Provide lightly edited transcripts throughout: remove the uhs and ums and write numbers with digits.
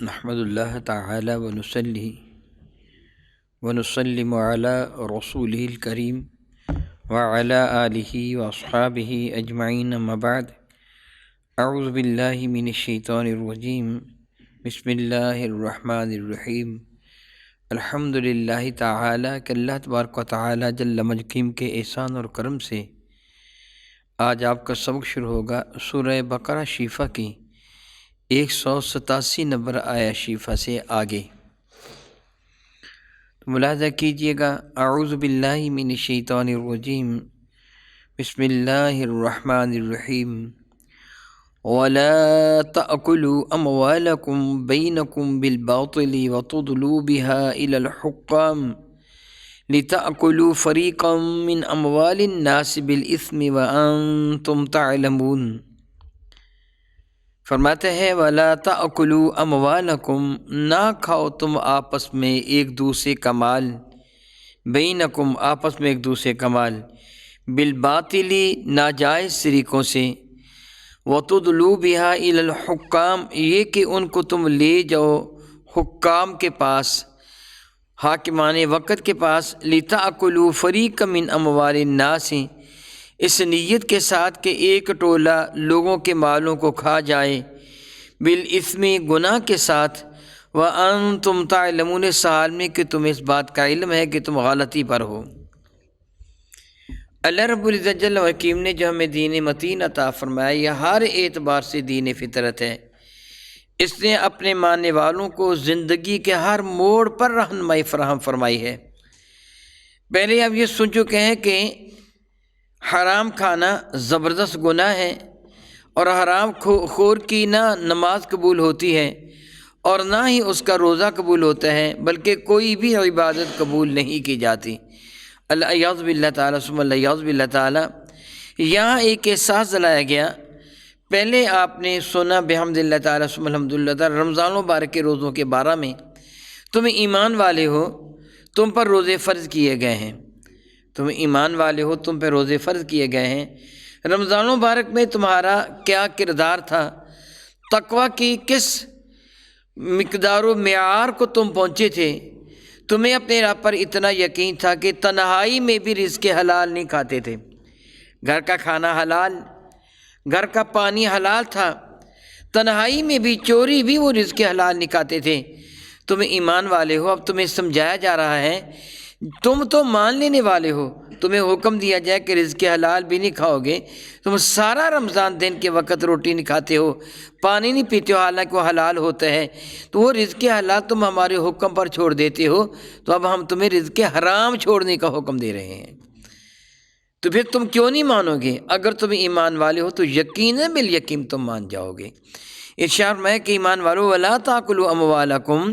نحمد اللہ تعالی ونصلی ونسلم علی رسولہ الکریم وعلی آلہ واصحابہ اجمعین اما بعد اعوذ باللہ من الشیطان الرجیم بسم اللہ الرحمن الرحیم الحمد للہ تعالی کہ اللہ تبارک و تعالی جل مجدہ کے احسان اور کرم سے آج آپ کا سبق شروع ہوگا سورہ بقرہ شیفہ کی 187 نمبر آیا شیفہ سے آگے۔ تو ملاحظہ کیجئے گا، اعوذ باللہ من الشیطان الرجیم بسم اللہ الرحمن الرحیم وَلَا تَأْكُلُوا أَمْوَالَكُمْ بَيْنَكُمْ بِالْبَاطِلِ وَتُدْلُوا بِهَا إِلَى الْحُكَّامِ لِتَأْكُلُوا فَرِيقًا مِّنْ أَمْوَالِ النَّاسِ بِالْإِثْمِ وَأَنْتُمْ تَعْلَمُونَ۔ فرماتے ہیں وَلَا تَأْكُلُوا أَمْوَالَكُمْ، نہ کھاؤ تم آپس میں ایک دوسرے کا مال، بینکم آپس میں ایک دوسرے کا مال، بالباطل ناجائز طریقوں سے، وَتُدْلُوا بِهَا إِلَى الْحُكَّامِ یہ کہ ان کو تم لے جاؤ حکام کے پاس، حاکمان وقت کے پاس، لِتَأْكُلُوا فَرِيقًا مِّنْ أَمْوَالِ النَّاسِ اس نیت کے ساتھ کہ ایک ٹولہ لوگوں کے مالوں کو کھا جائے، بالاسم گناہ کے ساتھ، وَأَنْتُمْ تَعْلَمُونَ اس حال میں کہ تمہیں اس بات کا علم ہے کہ تم غلطی پر ہو۔ اللہ رب العزت جل و حکیم نے جو ہمیں دین متین عطا فرمایا یہ ہر اعتبار سے دین فطرت ہے۔ اس نے اپنے ماننے والوں کو زندگی کے ہر موڑ پر رہنمائی فراہم فرمائی ہے۔ پہلے اب یہ سن چکے ہیں کہ حرام کھانا زبردست گناہ ہے، اور حرام خور کی نہ نماز قبول ہوتی ہے اور نہ ہی اس کا روزہ قبول ہوتا ہے، بلکہ کوئی بھی عبادت قبول نہیں کی جاتی۔ الیاذ باللہ تعالیٰ ثم الیاذ باللہ تعالیٰ۔ یہاں ایک احساس دلایا گیا، پہلے آپ نے سنا بحمد اللہ تعالیٰ ثم الحمد للہ تعالیٰ رمضان المبارک کے روزوں کے بارے میں، تم ایمان والے ہو تم پر روزے فرض کیے گئے ہیں، تم ایمان والے ہو تم پہ روزے فرض کیے گئے ہیں۔ رمضان مبارک میں تمہارا کیا کردار تھا، تقویٰ کی کس مقدار و معیار کو تم پہنچے تھے، تمہیں اپنے رب پر اتنا یقین تھا کہ تنہائی میں بھی رزق حلال نہیں کھاتے تھے، گھر کا کھانا حلال، گھر کا پانی حلال تھا، تنہائی میں بھی چوری بھی وہ رزق حلال نہیں کھاتے تھے۔ تم ایمان والے ہو، اب تمہیں سمجھایا جا رہا ہے تم تو مان لینے والے ہو، تمہیں حکم دیا جائے کہ رزق حلال بھی نہیں کھاؤ گے، تم سارا رمضان دن کے وقت روٹی نہیں کھاتے ہو، پانی نہیں پیتے ہو حالانکہ وہ حلال ہوتا ہے، تو وہ رزق حلال تم ہمارے حکم پر چھوڑ دیتے ہو، تو اب ہم تمہیں رزق حرام چھوڑنے کا حکم دے رہے ہیں، تو پھر تم کیوں نہیں مانو گے؟ اگر تم ایمان والے ہو تو یقیناً بالیقین تم مان جاؤ گے۔ ارشاد میں کہ ایمان والو وَلَا تَأْكُلُوا أَمْوَالَكُمْ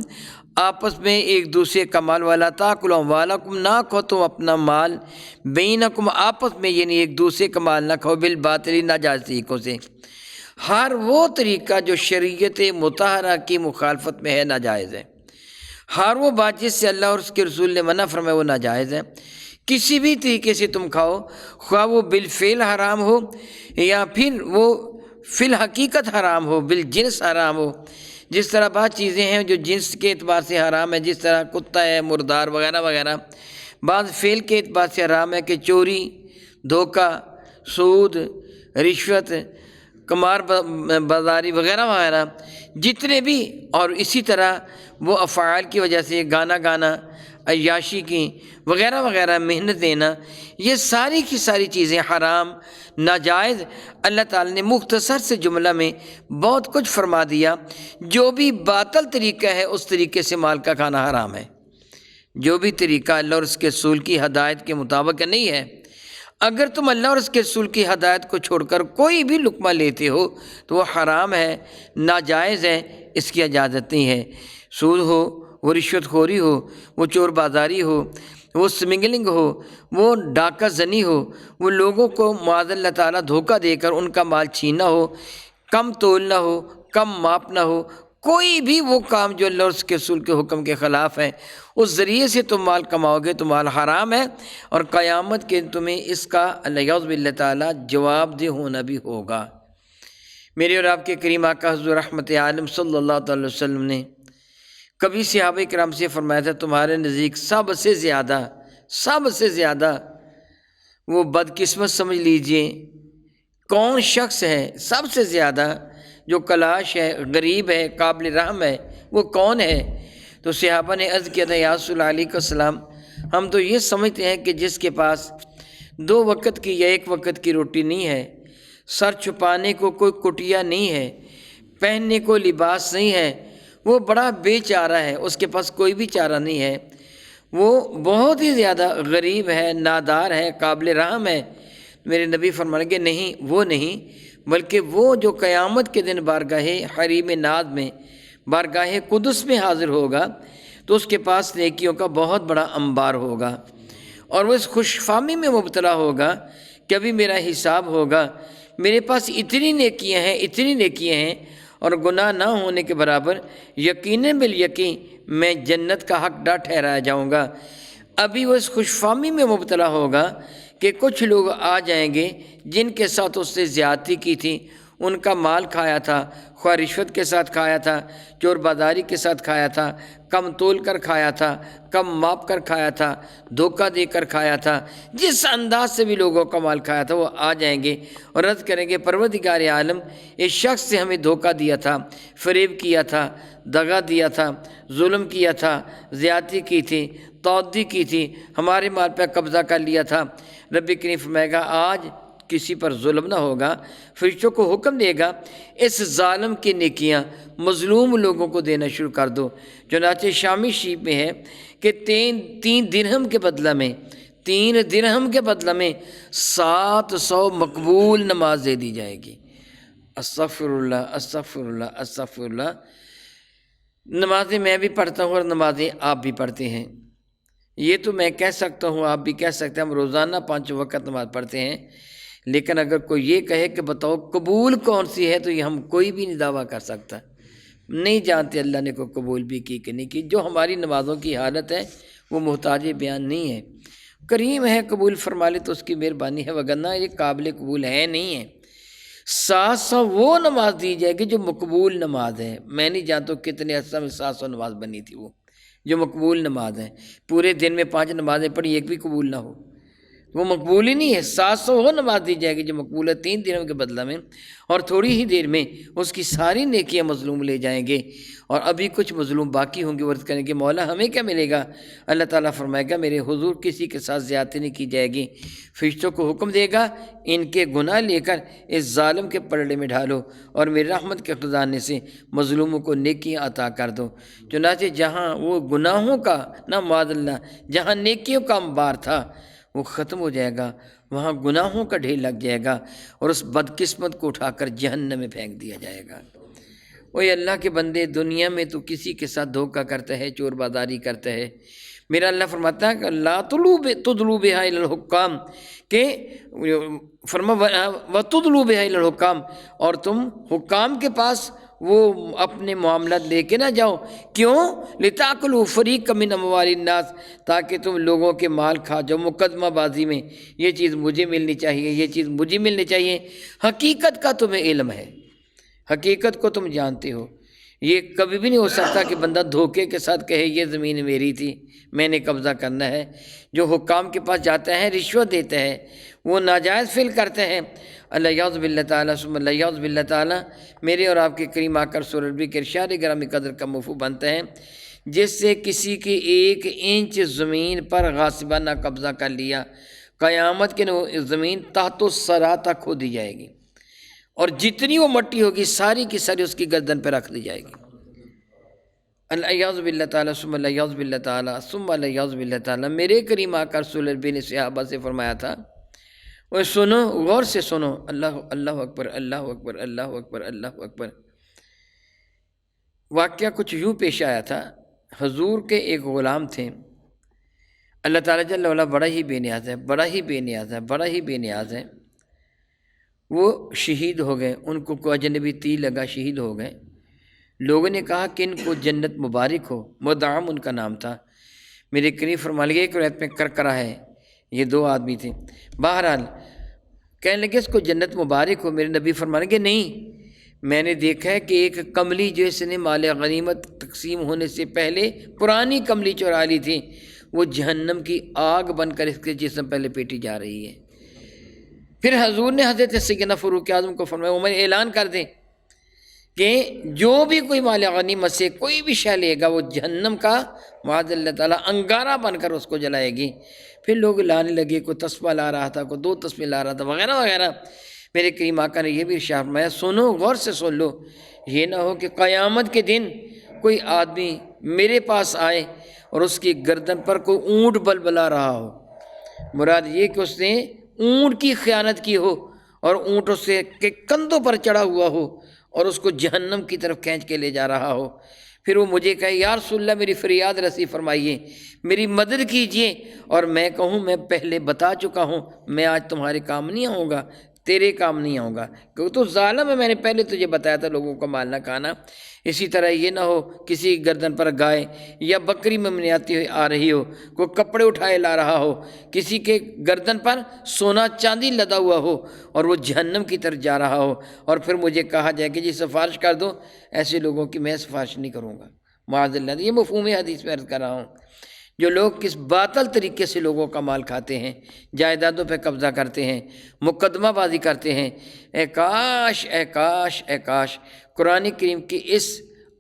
آپس میں ایک دوسرے کا مال، وَلَا تَأْكُلُوا أَمْوَالَكُمْ نہ کھو تم اپنا مال، بینکم آپس میں یعنی ایک دوسرے کا مال نہ کھو، بالباطل ناجائز طریقوں سے، ہر وہ طریقہ جو شریعت مطہرہ کی مخالفت میں ہے ناجائز ہے، ہر وہ بات جس سے اللہ اور اس کے رسول نے منع فرمایا وہ ناجائز ہے۔ کسی بھی طریقے سے تم کھاؤ، خواہ وہ بالفعل حرام ہو یا پھر وہ فی الحقیقت حرام ہو، بالجنس حرام ہو، جس طرح بعض چیزیں ہیں جو جنس کے اعتبار سے حرام ہے، جس طرح کتا ہے، مردار وغیرہ وغیرہ، بعض فعل کے اعتبار سے حرام ہے کہ چوری، دھوکہ، سود، رشوت، قمار بازاری وغیرہ وغیرہ جتنے بھی، اور اسی طرح وہ افعال کی وجہ سے گانا گانا، عیاشی کی وغیرہ وغیرہ، محنت دینا، یہ ساری کی ساری چیزیں حرام ناجائز۔ اللہ تعالیٰ نے مختصر سے جملہ میں بہت کچھ فرما دیا، جو بھی باطل طریقہ ہے اس طریقے سے مال کا کھانا حرام ہے، جو بھی طریقہ اللہ اور اس کے رسول کی ہدایت کے مطابق نہیں ہے، اگر تم اللہ اور اس کے رسول کی ہدایت کو چھوڑ کر کوئی بھی لقمہ لیتے ہو تو وہ حرام ہے، ناجائز ہے، اس کی اجازت نہیں ہے۔ سود ہو، وہ رشوت خوری ہو، وہ چور بازاری ہو، وہ سمگلنگ ہو، وہ ڈاکہ زنی ہو، وہ لوگوں کو معاذ اللہ تعالیٰ دھوکہ دے کر ان کا مال چھیننا ہو، کم تولنا ہو، کم ماپنا ہو، کوئی بھی وہ کام جو اللہ اور اس کے رسول کے حکم کے خلاف ہے، اس ذریعے سے تم مال کماؤ گے تو مال حرام ہے، اور قیامت کے تمہیں اس کا الیاذ باللہ تعالیٰ جواب دہ ہونا بھی ہوگا۔ میرے اور آپ کے کریم آقا حضور رحمت عالم صلی اللہ تعالی وسلم نے کبھی صحابہ کرام سے فرمایا تھا تمہارے نزدیک سب سے زیادہ وہ بدقسمت سمجھ لیجئے کون شخص ہے، سب سے زیادہ جو کلاش ہے، غریب ہے، قابل رحم ہے، وہ کون ہے؟ تو صحابہ نے عرض کیا تھا یا رسول اللہ علیہ السلام ہم تو یہ سمجھتے ہیں کہ جس کے پاس 2 وقت کی یا 1 وقت کی روٹی نہیں ہے، سر چھپانے کو کوئی کٹیا نہیں ہے، پہننے کو لباس نہیں ہے، وہ بڑا بے چارہ ہے، اس کے پاس کوئی بھی چارہ نہیں ہے، وہ بہت ہی زیادہ غریب ہے، نادار ہے، قابل رحم ہے۔ میرے نبی فرمانے کہ نہیں، وہ نہیں، بلکہ وہ جو قیامت کے دن بارگاہ حریم ناز میں، بارگاہ قدس میں حاضر ہوگا تو اس کے پاس نیکیوں کا بہت بڑا انبار ہوگا، اور وہ اس خوش فہمی میں مبتلا ہوگا کہ ابھی میرا حساب ہوگا، میرے پاس اتنی نیکیاں ہیں اور گناہ نہ ہونے کے برابر، یقیناً بالیقین میں جنت کا حقدار ٹھہرایا جاؤں گا۔ ابھی وہ اس خوش فہمی میں مبتلا ہوگا کہ کچھ لوگ آ جائیں گے جن کے ساتھ اس نے زیادتی کی تھی، ان کا مال کھایا تھا، خواہ رشوت کے ساتھ کھایا تھا، چور بازاری کے ساتھ کھایا تھا، کم تول کر کھایا تھا، کم ماپ کر کھایا تھا، دھوکہ دے کر کھایا تھا، جس انداز سے بھی لوگوں کا مال کھایا تھا، وہ آ جائیں گے اور عرض کریں گے پروردگار عالم اس شخص سے ہمیں دھوکہ دیا تھا، فریب کیا تھا، دغا دیا تھا، ظلم کیا تھا، زیادتی کی تھی، تعدی کی تھی، ہمارے مال پہ قبضہ کر لیا تھا۔ رب کریم فرمائے گا آج کسی پر ظلم نہ ہوگا، فرشتوں کو حکم دے گا اس ظالم کی نیکیاں مظلوم لوگوں کو دینا شروع کر دو۔ چنانچہ شامی شریف میں ہے کہ 3 درہم کے بدلہ میں 700 مقبول نماز دے دی جائے گی۔ استغفر اللہ۔ نمازیں میں بھی پڑھتا ہوں اور نمازیں آپ بھی پڑھتے ہیں، یہ تو میں کہہ سکتا ہوں، آپ بھی کہہ سکتے ہیں، ہم روزانہ 5 وقت نماز پڑھتے ہیں، لیکن اگر کوئی یہ کہے کہ بتاؤ قبول کون سی ہے، تو یہ ہم کوئی بھی نہیں دعویٰ کر سکتا، نہیں جانتے اللہ نے کوئی قبول بھی کی کہ نہیں کی۔ جو ہماری نمازوں کی حالت ہے وہ محتاج بیان نہیں ہے، کریم ہے، قبول فرما لے تو اس کی مہربانی ہے، وگرنہ یہ قابل قبول ہے نہیں ہے۔ 700 وہ نماز دی جائے گی جو مقبول نماز ہے، میں نہیں جانتا کتنے عرصہ میں 700 نماز بنی تھی وہ جو مقبول نماز ہے، پورے دن میں 5 نمازیں پڑھی ایک بھی قبول نہ ہو، وہ مقبول ہی نہیں ہے۔ 700 وہ نماز دی جائے گی جو مقبول ہے 3 دنوں کے بدلہ میں، اور تھوڑی ہی دیر میں اس کی ساری نیکیاں مظلوم لے جائیں گے، اور ابھی کچھ مظلوم باقی ہوں گے، ورد کریں گے مولا ہمیں کیا ملے گا؟ اللہ تعالیٰ فرمائے گا میرے حضور کسی کے ساتھ زیادتی نہیں کی جائے گی، فرشتوں کو حکم دے گا ان کے گناہ لے کر اس ظالم کے پلڑے میں ڈھالو اور میری رحمت کے خزانے سے مظلوموں کو نیکیاں عطا کر دو۔ چنانچہ جہاں وہ گناہوں کا نہ معاذ اللہ، جہاں نیکیوں کا انبار تھا وہ ختم ہو جائے گا، وہاں گناہوں کا ڈھیر لگ جائے گا، اور اس بدقسمت کو اٹھا کر جہنم میں پھینک دیا جائے گا۔ اوے اللہ کے بندے، دنیا میں تو کسی کے ساتھ دھوکہ کرتا ہے، چور بازاری کرتا ہے، میرا اللہ فرماتا ہے کہ لا تدلوا بها الی الحکام، کہ فرما وتدلوا بها الی الحکام، اور تم حکام کے پاس وہ اپنے معاملات لے کے نہ جاؤ، کیوں؟ لتاکلوا فریقا من اموال الناس، تاکہ تم لوگوں کے مال کھا جاؤ مقدمہ بازی میں، یہ چیز مجھے ملنی چاہیے، یہ چیز مجھے ملنی چاہیے۔ حقیقت کا تمہیں علم ہے، حقیقت کو تم جانتے ہو، یہ کبھی بھی نہیں ہو سکتا کہ بندہ دھوکے کے ساتھ کہے یہ زمین میری تھی، میں نے قبضہ کرنا ہے۔ جو حکام کے پاس جاتا ہے، رشوت دیتا ہے، وہ ناجائز فعل کرتے ہیں، اللہ یعوذ باللہ تعالیٰ ثم اللہ یعوذ باللہ تعالیٰ، میرے اور آپ کے کریم آقا رسول اللہ کے ارشاد گرامی قدر کا مفہوم بنتا ہے، جس سے کسی کی 1 انچ زمین پر غاصبانہ قبضہ کر لیا، قیامت کے زمین تحت الثری تک کھو دی جائے گی، اور جتنی وہ مٹی ہوگی ساری کی ساری اس کی گردن پہ رکھ دی جائے گی۔ اللہ یعوذ باللہ تعالیٰ ثم اللہ یعوذ باللہ تعالیٰ ثم اللہ یعوذ باللہ تعالیٰ، میرے کریم آقا رسول اللہ نے صحابہ سے فرمایا تھا، وہ سنو، غور سے سنو، اللہ اکبر اللہ اکبر اللہ اکبر اللہ اکبر۔ واقعہ کچھ یوں پیش آیا تھا، حضور کے ایک غلام تھے، اللہ تعالیٰ جل وعلا بڑا ہی بے نیاز ہے، بڑا ہی بے نیاز ہے، بڑا ہی بے نیاز ہے، وہ شہید ہو گئے، ان کو کوئی اجنبی تیر لگا، شہید ہو گئے۔ لوگوں نے کہا کہ ان کو جنت مبارک ہو، مدعم ان کا نام تھا، میرے کریم فرما لگے ایک روایت میں کرکرا ہے، یہ 2 آدمی تھے، بہرحال کہنے لگے اس کو جنت مبارک ہو، میرے نبی فرما لگے نہیں، میں نے دیکھا ہے کہ ایک کملی جو اس نے مال غنیمت تقسیم ہونے سے پہلے پرانی کملی چرا لی تھی، وہ جہنم کی آگ بن کر اس کے جسم پہلے پیٹی جا رہی ہے۔ پھر حضور نے حضرت سیدنا فاروق اعظم کو فرمایا عمر اعلان کر دیں کہ جو بھی کوئی مال غنیمت سے کوئی بھی شے لے گا وہ جہنم کا معاذ اللہ تعالیٰ انگارہ بن کر اس کو جلائے گی۔ پھر لوگ لانے لگے، کوئی تسبیح لا رہا تھا، کوئی 2 تسبیح لا رہا تھا، وغیرہ وغیرہ۔ میرے کریم آقا نے یہ بھی ارشاد فرمایا سنو، غور سے سن لو، یہ نہ ہو کہ قیامت کے دن کوئی آدمی میرے پاس آئے اور اس کی گردن پر کوئی اونٹ بلبلا رہا ہو، مراد یہ کہ اس نے اونٹ کی خیانت کی ہو اور اونٹ اس کے کندھوں پر چڑھا ہوا ہو اور اس کو جہنم کی طرف کھینچ کے لے جا رہا ہو۔ پھر وہ مجھے کہے یا رسول اللہ میری فریاد رسی فرمائیے، میری مدد کیجئے، اور میں کہوں میں پہلے بتا چکا ہوں میں آج تمہارے کام نہیں آؤں گا، تیرے کام نہیں آؤں گا، کیونکہ تو ظالم ہے، میں نے پہلے تجھے بتایا تھا لوگوں کا مال نہ کھانا۔ اسی طرح یہ نہ ہو کسی گردن پر گائے یا بکری ممنیاتی ہوئی آ رہی ہو، کوئی کپڑے اٹھائے لا رہا ہو، کسی کے گردن پر سونا چاندی لدا ہوا ہو اور وہ جہنم کی طرف جا رہا ہو، اور پھر مجھے کہا جائے کہ جی سفارش کر دو، ایسے لوگوں کی میں سفارش نہیں کروں گا معاذ اللہ۔ یہ مفہوم حدیث میں عرض کر رہا ہوں، جو لوگ کس باطل طریقے سے لوگوں کا مال کھاتے ہیں، جائیدادوں پہ قبضہ کرتے ہیں، مقدمہ بازی کرتے ہیں، اے کاش اے کاش اے کاش قرآن کریم کی اس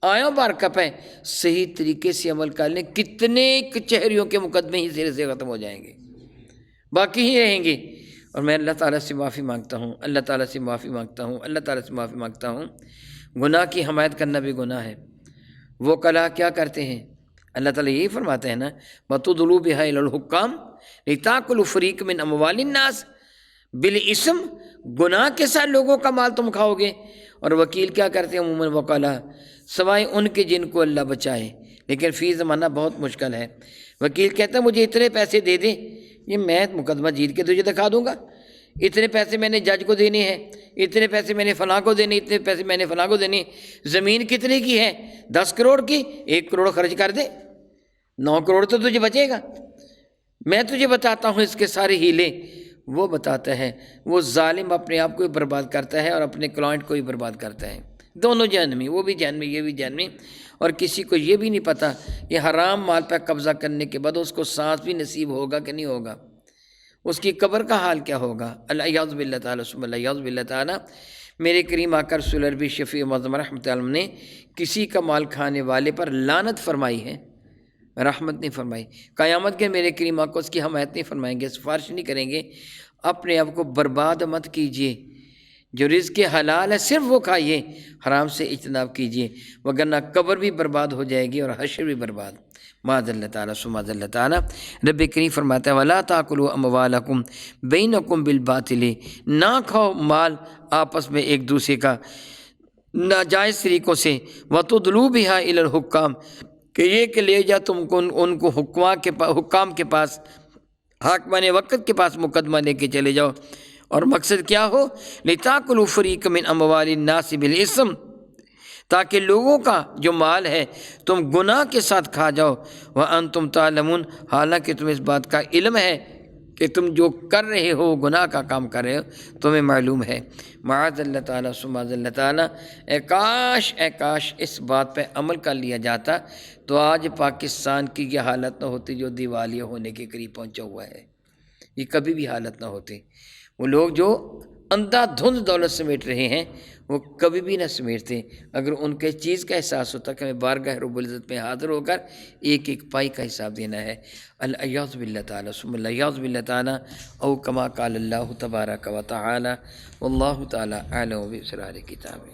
آیوں بارکہ پہ صحیح طریقے سے عمل کر لیں، کتنے کچہریوں کے مقدمے ہی سرے سے ختم ہو جائیں گے، باقی ہی رہیں گے۔ اور میں اللہ تعالیٰ سے معافی مانگتا ہوں، اللہ تعالیٰ سے معافی مانگتا ہوں، اللہ تعالیٰ سے معافی مانگتا ہوں۔ گناہ کی حمایت کرنا بھی گناہ ہے۔ وہ کلا کیا کرتے ہیں، اللہ تعالیٰ یہی فرماتے ہیں نا وَتُدْلُوا بِهَا إِلَى الْحُكَّامِ لِتَأْكُلُوا فَرِيقًا مِّنْ أَمْوَالِ النَّاسِ بِالْإِثْمِ، گناہ کے ساتھ لوگوں کا مال تم کھاؤ گے۔ اور وکیل کیا کرتے ہیں عموماً وکلا، سوائے ان کے جن کو اللہ بچائے، لیکن فی زمانہ بہت مشکل ہے۔ وکیل کہتا ہے مجھے اتنے پیسے دے دیں، یہ میں مقدمہ جیت کے تجھے دکھا دوں گا، اتنے پیسے میں نے جج کو دینے ہیں، اتنے پیسے میں نے فلاں کو دینے، اتنے پیسے میں نے فلاں کو دینے۔ زمین کتنے کی ہے؟ 10 کروڑ کی، 1 کروڑ خرچ کر دے، 9 کروڑ تو تجھے بچے گا۔ میں تجھے بتاتا ہوں اس کے سارے ہیلے، وہ بتاتا ہے۔ وہ ظالم اپنے آپ کو ہی برباد کرتا ہے اور اپنے کلائنٹ کو ہی برباد کرتا ہے، دونوں جہنمی، وہ بھی جہنمی یہ بھی جہنمی۔ اور کسی کو یہ بھی نہیں پتہ کہ حرام مال پہ قبضہ کرنے کے بعد اس کو سانس بھی نصیب ہوگا کہ نہیں ہوگا، اس کی قبر کا حال کیا ہوگا۔ الیاذ باللہ تعالیٰ ثم الیاذ باللہ تعالیٰ۔ میرے کریم آقا رسول عربی شفیع معظم رحمۃ اللہ علیہ نے کسی کا مال کھانے والے پر لعنت فرمائی ہے، رحمت نہیں فرمائی۔ قیامت کے میرے کریم آقا اس کی حمایت نہیں فرمائیں گے، سفارش نہیں کریں گے۔ اپنے آپ کو برباد مت کیجیے، جو رزق حلال ہے صرف وہ کھائیے، حرام سے اجتناب کیجیے، وگرنہ قبر بھی برباد ہو جائے گی اور حشر بھی برباد۔ معاذ اللہ تعالیٰ معاذ اللہ تعالیٰ۔ رب کریم فرماتا ہے وَلَا تَأْكُلُوا أَمْوَالَكُمْ بَيْنَكُمْ بِالْبَاطِلِ، نہ کھاؤ مال آپس میں ایک دوسرے کا ناجائز طریقوں سے، وَتُدْلُوا بِهَا إِلَى الْحُكَّامِ، کہ یہ کہ لے جا تم کو ان کو حکام کے پاس، حاکمان وقت کے پاس مقدمہ لے کے چلے جاؤ، اور مقصد کیا ہو لِتَأْكُلُوا فَرِيقًا مِّنْ أَمْوَالِ النَّاسِ بِالْإِثْمِ، تاکہ لوگوں کا جو مال ہے تم گناہ کے ساتھ کھا جاؤ، وَأَنْتُمْ تَعْلَمُونَ، حالانکہ تمہیں اس بات کا علم ہے کہ تم جو کر رہے ہو گناہ کا کام کر رہے ہو، تمہیں معلوم ہے۔ معاذ اللہ تعالیٰ معاذ اللہ تعالیٰ۔ اے کاش اس بات پہ عمل کر لیا جاتا تو آج پاکستان کی یہ حالت نہ ہوتی جو دیوالیہ ہونے کے قریب پہنچا ہوا ہے، یہ کبھی بھی حالت نہ ہوتی۔ وہ لوگ جو اندھا دھند دولت سمیٹ رہے ہیں وہ کبھی بھی نہ سمیٹتے اگر ان کے چیز کا احساس ہوتا کہ ہمیں بارگاہ رب العزت میں حاضر ہو کر ایک ایک پائی کا حساب دینا ہے۔ الیاذ باللہ تعالیٰ ثم الیاذ باللہ تعالیٰ، او کما قال اللہ تبارک و تعالی، واللہ تعالی اعلم باسرار کتابہ۔